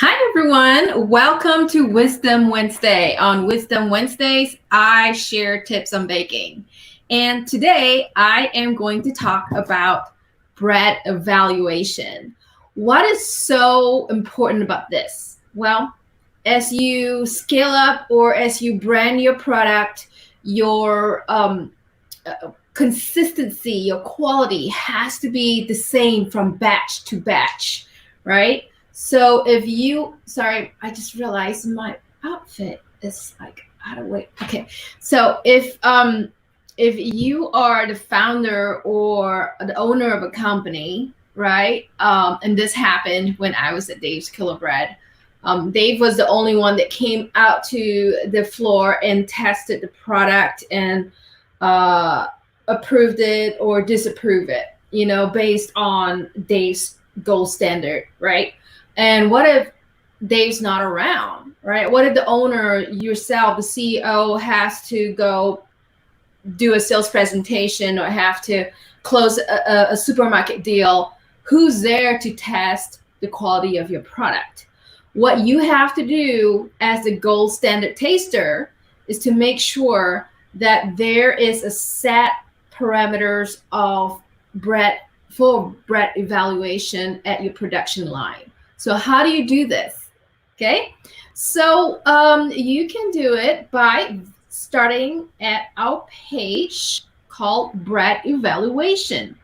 Hi, everyone. Welcome to Wisdom Wednesday. On Wisdom Wednesdays, I share tips on baking. And today, I am going to talk about bread evaluation. What is so important about this? Well, as you scale up or as you brand your product, your consistency, your quality has to be the same from batch to batch, right? So if you, sorry, I just realized my outfit is like out of weight. Okay, so if you are the founder or the owner of a company, right? And this happened when I was at Dave's Killer Bread. Dave was the only one that came out to the floor and tested the product and approved it or disapproved it, based on Dave's gold standard, right? And what if Dave's not around, right? What if the owner, yourself, the CEO, has to go do a sales presentation or have to close a supermarket deal? Who's there to test the quality of your product? What you have to do as the gold standard taster is to make sure that there is a set parameters of bread for bread evaluation at your production line. So how do you do this? Okay, so you can do it by starting at our page called bread evaluation.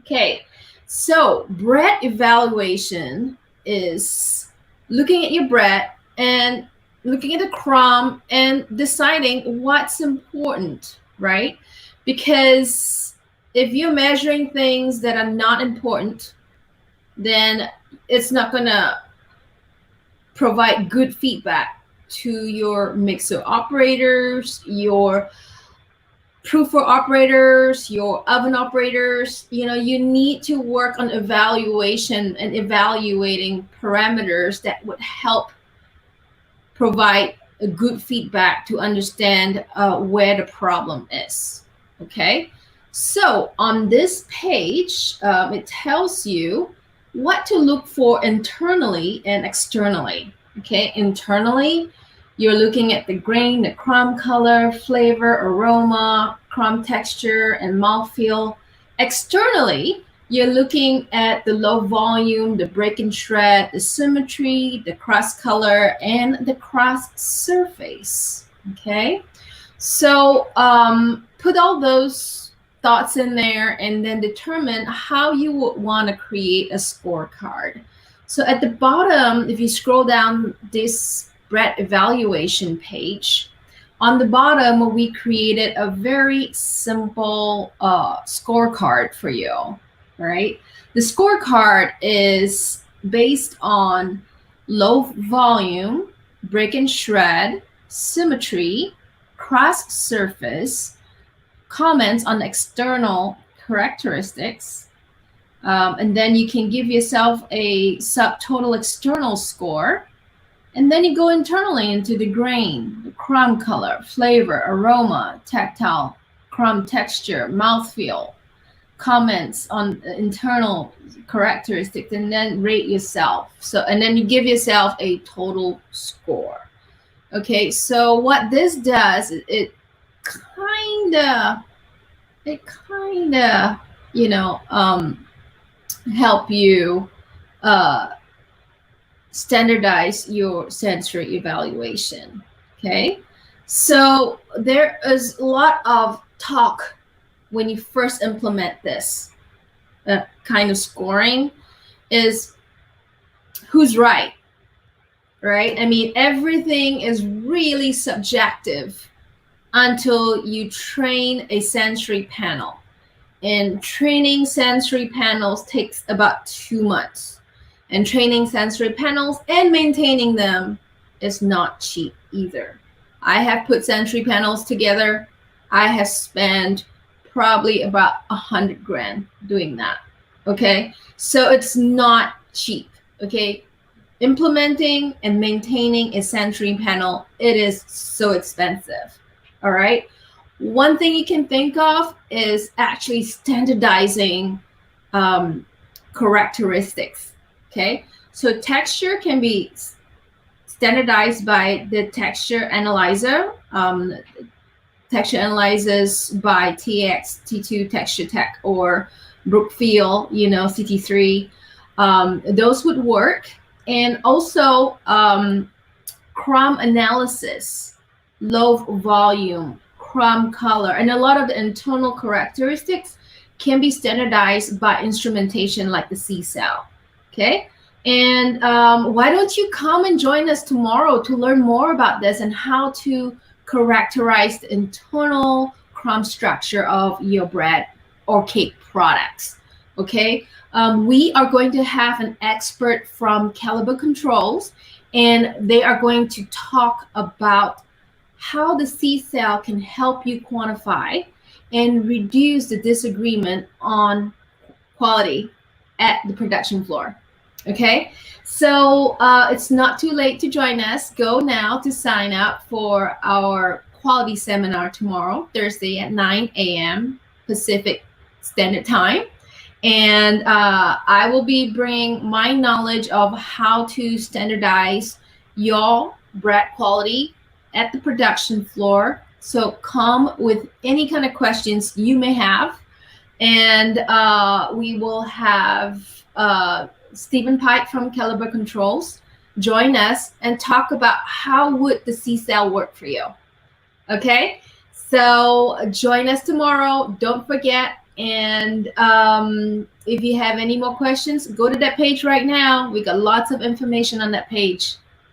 Okay, so bread evaluation is looking at your bread and looking at the crumb and deciding what's important, right? Because if you're measuring things that are not important, then it's not going to provide good feedback to your mixer operators, your proofer operators, your oven operators. You need to work on evaluation and evaluating parameters that would help provide a good feedback to understand where the problem is. Okay, so on this page, it tells you what to look for internally and externally. Okay, internally, you're looking at the grain, the crumb color, flavor, aroma, crumb texture, and mouthfeel. Externally, you're looking at the low volume, the break and shred, the symmetry, the crust color, and the crust surface. Okay, so put all those thoughts in there and then determine how you would want to create a scorecard. So at the bottom, if you scroll down this bread evaluation page, on the bottom, we created a very simple scorecard for you, right? The scorecard is based on low volume, break and shred, symmetry, crust surface, comments on external characteristics, and then you can give yourself a subtotal external score, and then you go internally into the grain, the crumb color, flavor, aroma, tactile, crumb texture, mouthfeel, comments on internal characteristics, and then rate yourself. And then you give yourself a total score. Okay, so what this does is it kind of help you standardize your sensory evaluation. Okay, so there is a lot of talk when you first implement this kind of scoring is who's right? I mean, everything is really subjective until you train a sensory panel. And training sensory panels takes about 2 months. And training sensory panels and maintaining them is not cheap either. I have put sensory panels together. I have spent probably about $100,000 doing that. Okay, so it's not cheap. Okay, implementing and maintaining a sensory panel, it is so expensive. All right, one thing you can think of is actually standardizing characteristics. Okay, So texture can be standardized by the texture analyzer. Texture analyzers by TX, T2 Texture Tech, or Brookfield, CT3. Those would work. And also crumb analysis, low volume, crumb color, and a lot of the internal characteristics can be standardized by instrumentation like the C-cell. Okay. And why don't you come and join us tomorrow to learn more about this and how to characterize the internal crumb structure of your bread or cake products. Okay. We are going to have an expert from Caliber Controls, and they are going to talk about how the C-cell can help you quantify and reduce the disagreement on quality at the production floor. Okay, so it's not too late to join us. Go now to sign up for our quality seminar tomorrow, Thursday at 9 a.m. Pacific Standard Time. And I will be bringing my knowledge of how to standardize your bread quality at the production floor. So come with any kind of questions you may have. And we will have Stephen Pike from Caliber Controls join us and talk about how would the C-cell work for you. Okay, so join us tomorrow. Don't forget. And if you have any more questions, go to that page right now. We got lots of information on that page.